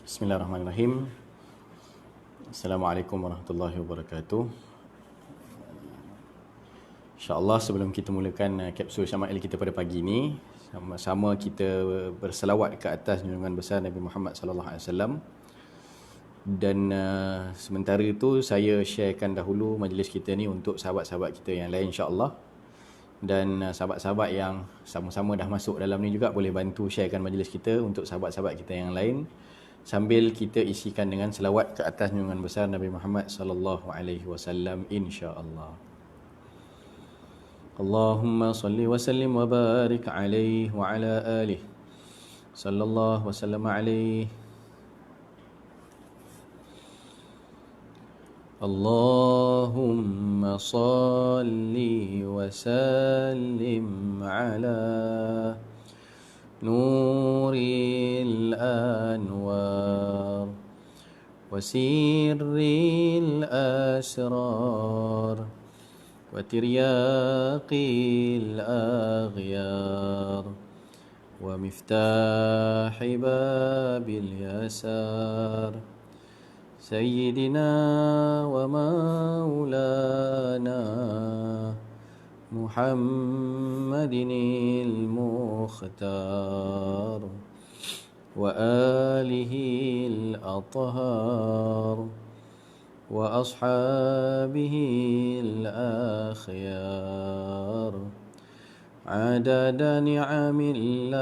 Bismillahirrahmanirrahim. Assalamualaikum warahmatullahi wabarakatuh. InsyaAllah sebelum kita mulakan kapsul Syama'il kita pada pagi ini, sama-sama kita berselawat ke atas junjungan besar Nabi Muhammad SAW. Dan sementara itu saya sharekan dahulu majlis kita ni untuk sahabat-sahabat kita yang lain insyaAllah. Dan sahabat-sahabat yang sama-sama dah masuk dalam ni juga boleh bantu sharekan majlis kita untuk sahabat-sahabat kita yang lain, sambil kita isikan dengan selawat ke atas junjungan besar Nabi Muhammad sallallahu alaihi wasallam insya-Allah. Allahumma salli wa sallim wa barik alaihi wa ala alihi sallallahu wa sallam alaihi. Allahumma salli wa sallim ala nuril anwar wa sirril asrar wa tiryaqil aghyar wa miftahi babil yasar Sayyidina wa maulana Muhammadinil Mukhtar wa alihil athhar wa ashabihil akhyar adada ni'amillahi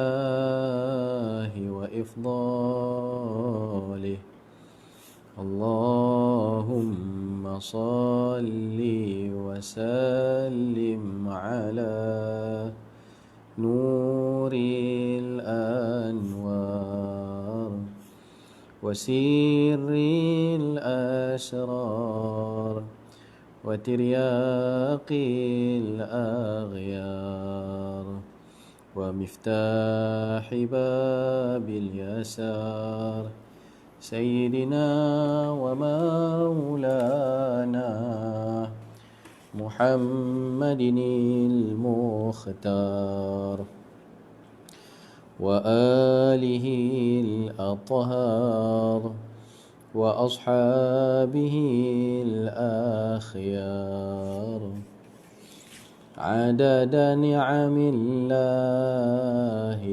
wa ifdalih. Allahumma salli wa sallim ala nuril anwar wa sirril asrar wa tiryaqil aghyar wa miftahi babil yasar Sayyidina wa maulana Muhammadinil Mukhtar wa alihil athhar wa ashabihil akhyar adada ni'amillahi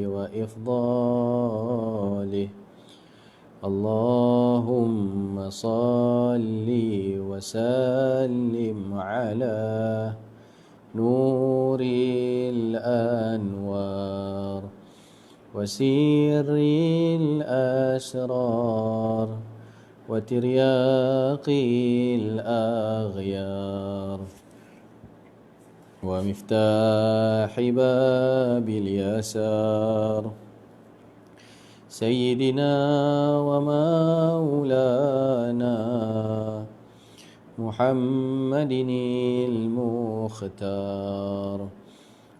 wa ifdalih. Allahumma salli wa sallim ala nuril anwar wa sirril asrar wa tiryaqil aghyar wa miftahi babil yasar Sayyidina wa maulana Muhammadinil Mukhtar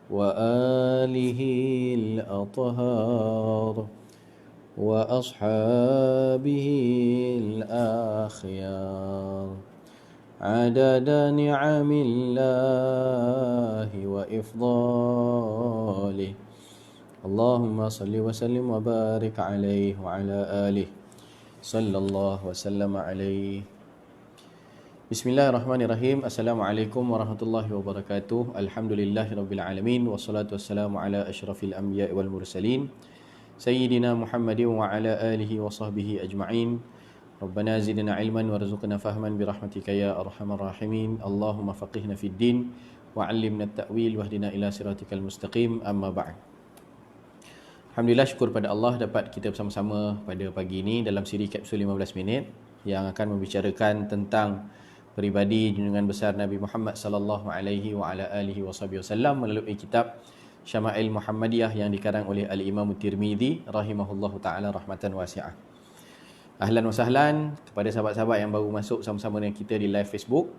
wa alihil athhar wa ashabihil akhyar adada ni'amillahi wa ifdalih. Allahumma salli wa sallim wa barik alaihi wa ala alihi sallallahu wa sallam alaihi. Bismillahirrahmanirrahim. Assalamualaikum warahmatullahi wabarakatuh. Alhamdulillahirabbil alamin wassalatu wassalamu ala asyrafil anbiya'i wal mursalin sayyidina Muhammadin wa ala alihi wa sahbihi ajma'in. Rabbana zidna ilman warzuqna fahman birahmatika ya arhamar rahimin. Allahumma faqihna fid din wa 'allimna at-ta'wil wahdina ila siratikal mustaqim. Amma ba'd. Alhamdulillah, syukur pada Allah dapat kita bersama-sama pada pagi ini dalam siri kapsul 15 minit yang akan membicarakan tentang peribadi junjungan besar Nabi Muhammad sallallahu alaihi wa ala alihi wasallam melalui kitab Syama'il Muhammadiyah yang dikarang oleh Al-Imam Tirmizi rahimahullahu taala rahmatan wasi'ah. Ahlan wa sahlan kepada sahabat-sahabat yang baru masuk sama-sama dengan kita di live Facebook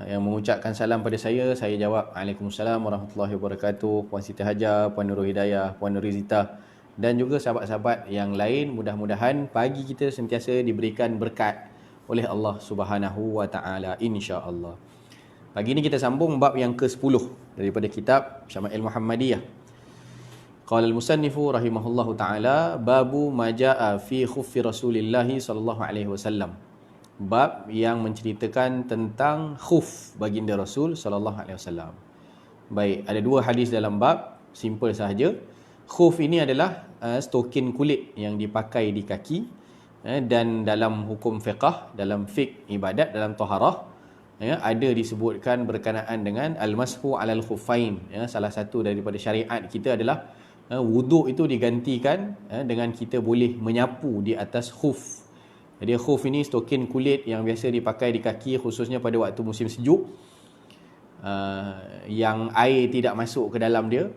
yang mengucapkan salam pada saya jawab Waalaikumsalam warahmatullahi wabarakatuh. Puan Siti Hajar, Puan Nurul Hidayah, Puan Nurizita dan juga sahabat-sahabat yang lain. Mudah-mudahan pagi kita sentiasa diberikan berkat oleh Allah Subhanahu wa taala insya-Allah. Pagi ini kita sambung bab yang ke-10 daripada kitab Syama'il Muhammadiyah. Qala al-musannifu rahimahullahu taala babu ma jaa fi khuffi Rasulillah sallallahu alaihi wasallam. Bab yang menceritakan tentang khuf baginda Rasul sallallahu alaihi wasallam. Baik, ada dua hadis dalam bab, simple sahaja. Khuf ini adalah stokin kulit yang dipakai di kaki, dan dalam hukum fiqh, dalam fiqh ibadat, dalam taharah, ada disebutkan berkenaan dengan al-mashu alal khuffain. Salah satu daripada syariat kita adalah wuduk itu digantikan dengan kita boleh menyapu di atas khuf. Jadi khuf ini stokin kulit yang biasa dipakai di kaki, khususnya pada waktu musim sejuk, yang air tidak masuk ke dalam dia.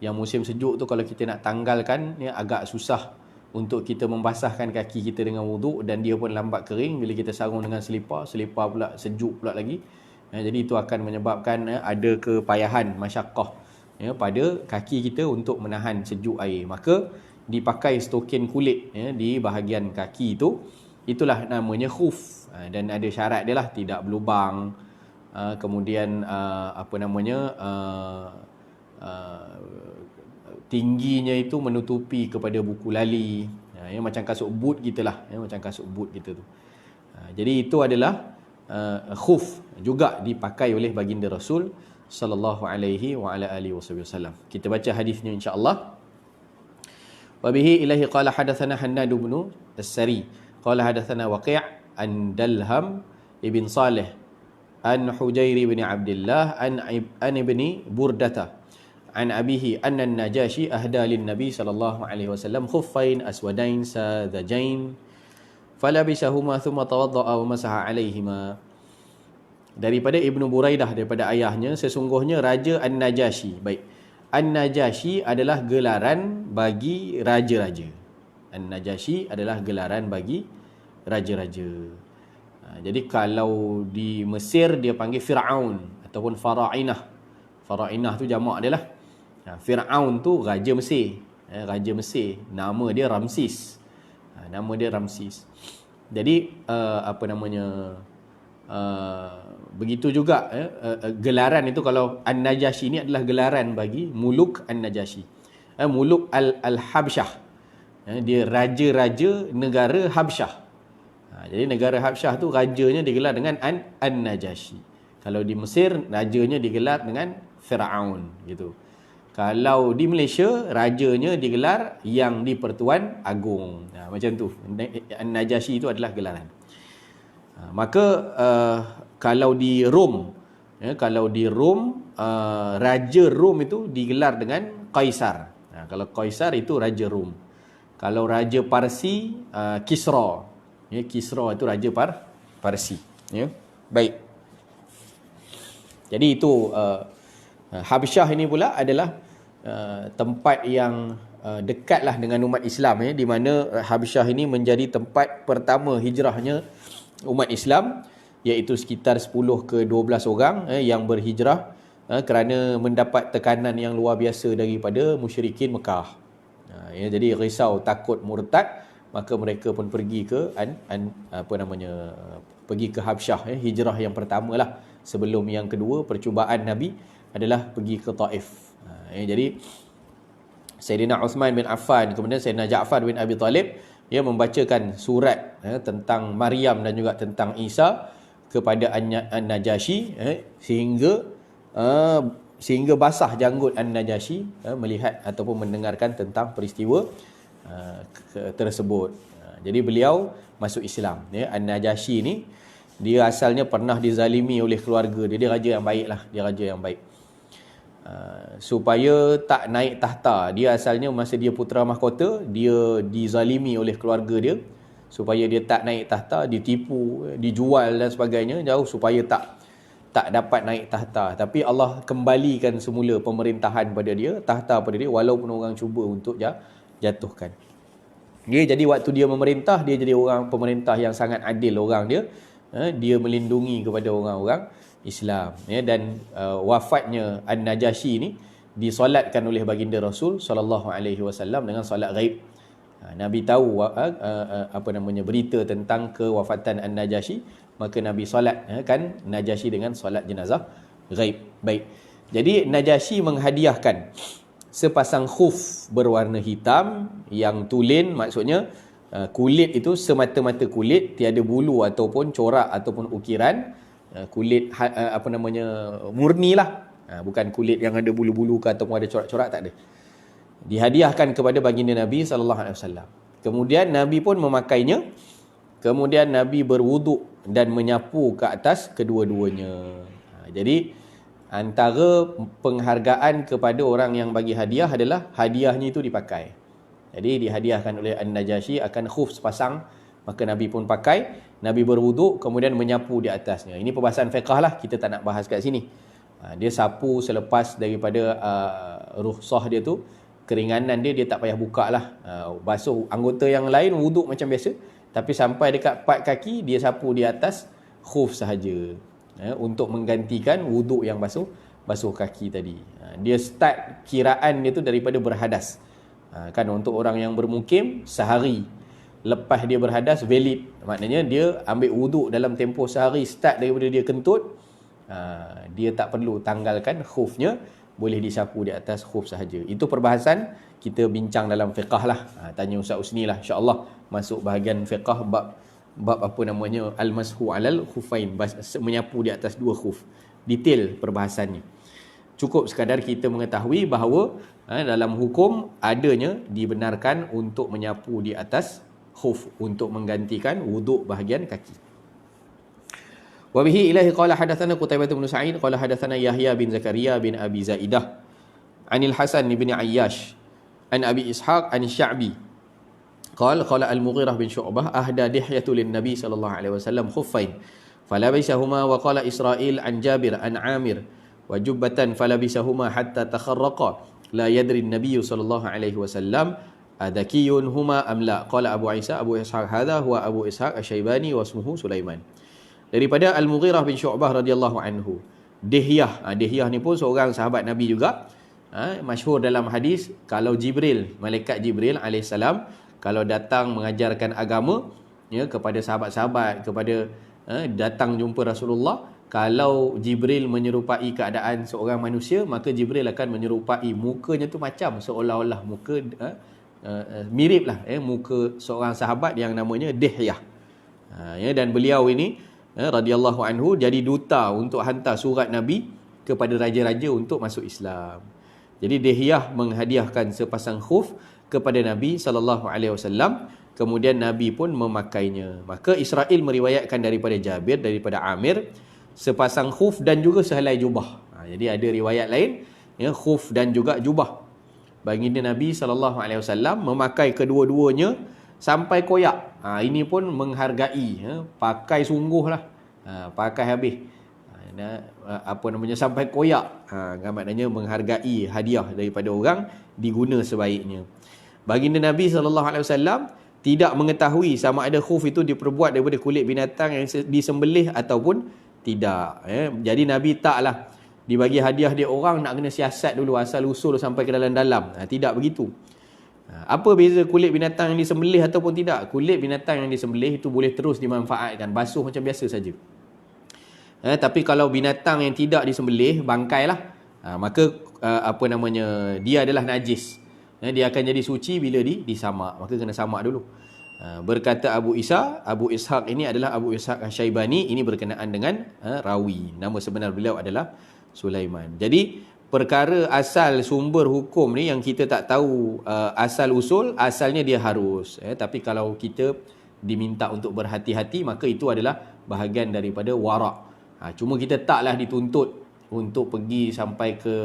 Yang musim sejuk tu kalau kita nak tanggalkan, agak susah untuk kita membasahkan kaki kita dengan wuduk, dan dia pun lambat kering bila kita sarung dengan selipar pula sejuk pula lagi. Jadi itu akan menyebabkan ada kepayahan, masyaqqah pada kaki kita untuk menahan sejuk air. Maka dipakai stokin kulit di bahagian kaki itu, itulah namanya khuf. Dan ada syarat dia lah, tidak berlubang, kemudian tingginya itu menutupi kepada buku lali, macam kasut boot kita lah, macam kasut boot kita tu. Jadi itu adalah khuf, juga dipakai oleh baginda Rasul sallallahu alaihi wa ala alihi wasallam. Kita baca hadisnya insya-Allah. Wa bihi ilahi qala hadatsana Hannad bin As-Sari qala hadatsana Waqi' an Dalham ibn Salih an Hujair bin Abdullah an ibni Burdata an abihi anna an-Najashi ahda lin-nabi sallallahu alaihi wasallam khuffain aswadain sadajain falabisahuma thumma tawadda'a wa masaha alaihima. Daripada Ibnu Buraidah, daripada ayahnya, sesungguhnya Raja An-Najashi. Baik, An-Najashi adalah gelaran bagi raja-raja. An-Najashi adalah gelaran bagi raja-raja. Jadi kalau di Mesir dia panggil Fir'aun ataupun Fara'inah. Fara'inah tu jamak dia lah. Fir'aun tu Raja Mesir. Raja Mesir. Nama dia Ramsis. Nama dia Ramsis. Jadi begitu juga gelaran itu, kalau An-Najashi ini adalah gelaran bagi Muluk An-Najashi. Muluk Al-Habsyah. Dia raja-raja negara Habsyah. Jadi negara Habsyah tu rajanya digelar dengan An-Najashi. Kalau di Mesir rajanya digelar dengan Fir'aun gitu. Kalau di Malaysia rajanya digelar Yang di-Pertuan Agong. Macam tu. An-Najashi itu adalah gelaran. Maka kalau di Rom, raja Rom itu digelar dengan Kaisar. Kalau Kaisar itu raja Rom. Kalau raja Parsi, Kisra. Kisra itu raja Parsi. Baik. Jadi itu Habsyah ini pula adalah tempat yang dekatlah dengan umat Islam, di mana Habsyah ini menjadi tempat pertama hijrahnya umat Islam, iaitu sekitar 10 ke 12 orang yang berhijrah kerana mendapat tekanan yang luar biasa daripada musyrikin Mekah. Jadi risau takut murtad, maka mereka pun pergi ke pergi ke Habsyah. Hijrah yang pertamalah, sebelum yang kedua percubaan Nabi adalah pergi ke Taif. Jadi Sayyidina Uthman bin Affan, kemudian Sayyidina Ja'far bin Abi Talib, membacakan surat tentang Maryam dan juga tentang Isa kepada An-Najashi, sehingga basah janggut An-Najashi melihat ataupun mendengarkan tentang peristiwa tersebut. Jadi beliau masuk Islam. An-Najashi ni dia asalnya pernah dizalimi oleh keluarga dia. Dia raja yang baik lah. Dia raja yang baik. Supaya tak naik tahta, dia asalnya masa dia putera mahkota, dia dizalimi oleh keluarga dia supaya dia tak naik tahta, ditipu, dijual dan sebagainya, jauh supaya tak dapat naik tahta. Tapi Allah kembalikan semula pemerintahan pada dia, tahta pada dia, walaupun orang cuba untuk jatuhkan dia. Jadi waktu dia memerintah, dia jadi orang pemerintah yang sangat adil orang dia. Dia melindungi kepada orang-orang Islam, dan wafatnya An-Najashi ini disolatkan oleh baginda Rasul sallallahu alaihi wasallam dengan solat ghaib. Nabi tahu berita tentang kewafatan An-Najashi, maka Nabi solatkan Najashi dengan solat jenazah ghaib. Baik. Jadi Najashi menghadiahkan sepasang khuf berwarna hitam yang tulen, maksudnya kulit itu semata-mata kulit, tiada bulu ataupun corak ataupun ukiran, kulit murni lah, bukan kulit yang ada bulu-bulu ke ataupun ada corak-corak, tak ada. Dihadiahkan kepada baginda Nabi SAW. Kemudian Nabi pun memakainya. Kemudian Nabi berwuduk dan menyapu ke atas kedua-duanya. Jadi antara penghargaan kepada orang yang bagi hadiah adalah hadiahnya itu dipakai. Jadi dihadiahkan oleh An-Najasyi akan khuf sepasang, maka Nabi pun pakai, Nabi berwuduk kemudian menyapu di atasnya. Ini perbahasan fiqh lah, kita tak nak bahas kat sini. Dia sapu selepas daripada rukhsah dia tu, keringanan dia tak payah buka lah. Basuh anggota yang lain wuduk macam biasa, tapi sampai dekat part kaki dia sapu di atas khuf sahaja, untuk menggantikan wuduk yang basuh kaki tadi. Dia start kiraan dia tu daripada berhadas. Kan untuk orang yang bermukim, sehari lepas dia berhadas valid, maknanya dia ambil wuduk dalam tempoh sehari start daripada dia kentut, dia tak perlu tanggalkan khufnya, boleh disapu di atas khuf sahaja. Itu perbahasan kita bincang dalam fiqh lah. Tanya Ustaz Usni lah, insya-Allah masuk bahagian fiqh bab al-mashu alal khufain, menyapu di atas dua khuf. Detail perbahasannya. Cukup sekadar kita mengetahui bahawa dalam hukum adanya dibenarkan untuk menyapu di atas khuf untuk menggantikan wuduk bahagian kaki. Wa bihi ilahi qala hadatsana Qutaibah bin Sa'id qala hadatsana Yahya bin Zakaria bin Abi Zaidah anil Hasan bin Ayyash an Abi Ishaq an Sya'bi qala Al-Mughirah bin Syu'bah ahda dihyatu lin Nabi sallallahu alaihi wasallam khuffain falabisahuma wa qala Israil an Jabir an Amir wa jubbatan falabisahuma hatta takharraqa la yadri an-nabiy sallallahu alaihi wasallam adakiyun huma am la. Qala Abu Isa Abu Ishaq hadha huwa Abu Ishaq Asy-Syaibani wa ismuhu Sulaiman. Daripada Al-Mughirah bin Syu'bah radhiyallahu anhu, Dihyah ni pun seorang sahabat Nabi juga, masyhur dalam hadis, kalau malaikat Jibril alaihissalam kalau datang mengajarkan agama kepada sahabat-sahabat, kepada datang jumpa Rasulullah, kalau Jibril menyerupai keadaan seorang manusia, maka Jibril akan menyerupai mukanya tu macam seolah-olah muka mirip lah muka seorang sahabat yang namanya Dihyah. Dan beliau ini radhiyallahu anhu jadi duta untuk hantar surat Nabi kepada raja-raja untuk masuk Islam. Jadi Dihyah menghadiahkan sepasang khuf kepada Nabi sallallahu alaihi wasallam, kemudian Nabi pun memakainya. Maka Israil meriwayatkan daripada Jabir, daripada Amir, sepasang khuf dan juga sehelai jubah. Jadi ada riwayat lain khuf dan juga jubah. Baginda Nabi SAW memakai kedua-duanya sampai koyak. Ini pun menghargai, pakai sungguh lah, pakai habis, sampai koyak. Maknanya menghargai hadiah daripada orang, diguna sebaiknya. Baginda Nabi SAW tidak mengetahui sama ada khuf itu diperbuat daripada kulit binatang yang disembelih ataupun tidak. Jadi Nabi taklah dibagi hadiah dia orang nak kena siasat dulu asal usul sampai ke dalam-dalam. Tidak begitu. Apa beza kulit binatang yang disembelih ataupun tidak? Kulit binatang yang disembelih itu boleh terus dimanfaatkan, basuh macam biasa saja. Tapi kalau binatang yang tidak disembelih, bangkai lah, maka dia adalah najis. Dia akan jadi suci bila disamak, maka kena samak dulu. Berkata Abu Ishaq ini adalah Abu Ishaq Asy-Syaibani, ini berkenaan dengan rawi. Nama sebenar beliau adalah Sulaiman. Jadi perkara asal sumber hukum ni yang kita tak tahu asal usul, asalnya dia harus. Tapi kalau kita diminta untuk berhati-hati, maka itu adalah bahagian daripada warak. Cuma kita taklah dituntut untuk pergi sampai ke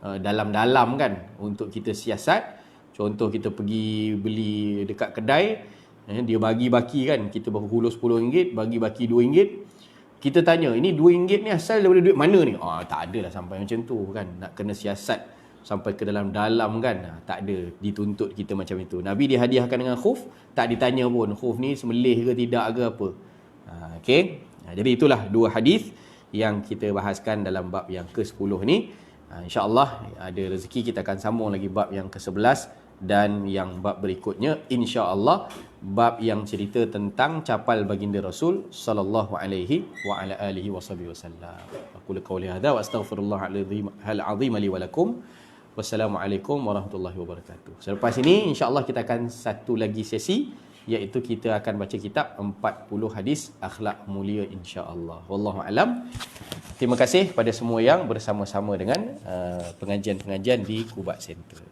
dalam-dalam kan, untuk kita siasat. Contoh kita pergi beli dekat kedai, dia bagi-baki kan, kita baru hulur RM10, bagi-baki RM2. Kita tanya, ini RM2 ni asal daripada duit mana ni? Tak ada lah sampai macam tu kan. Nak kena siasat sampai ke dalam-dalam kan. Tak ada dituntut kita macam itu. Nabi dihadiahkan dengan khuf, tak ditanya pun khuf ni semelih ke tidak ke apa. Okey. Jadi itulah dua hadis yang kita bahaskan dalam bab yang ke-10 ni. InsyaAllah ada rezeki kita akan sambung lagi bab yang ke-11 dan yang bab berikutnya, insya-Allah bab yang cerita tentang capal baginda Rasul sallallahu alaihi wa ala alihi wasallam. Aku qauli hadza wa astaghfirullah al-azim li wa lakum Wassalamualaikum warahmatullahi wabarakatuh. Selepas ini insya-Allah kita akan satu lagi sesi, iaitu kita akan baca kitab 40 hadis akhlak mulia insya-Allah. Wallahu alam. Terima kasih pada semua yang bersama-sama dengan pengajian-pengajian di Kubat Center.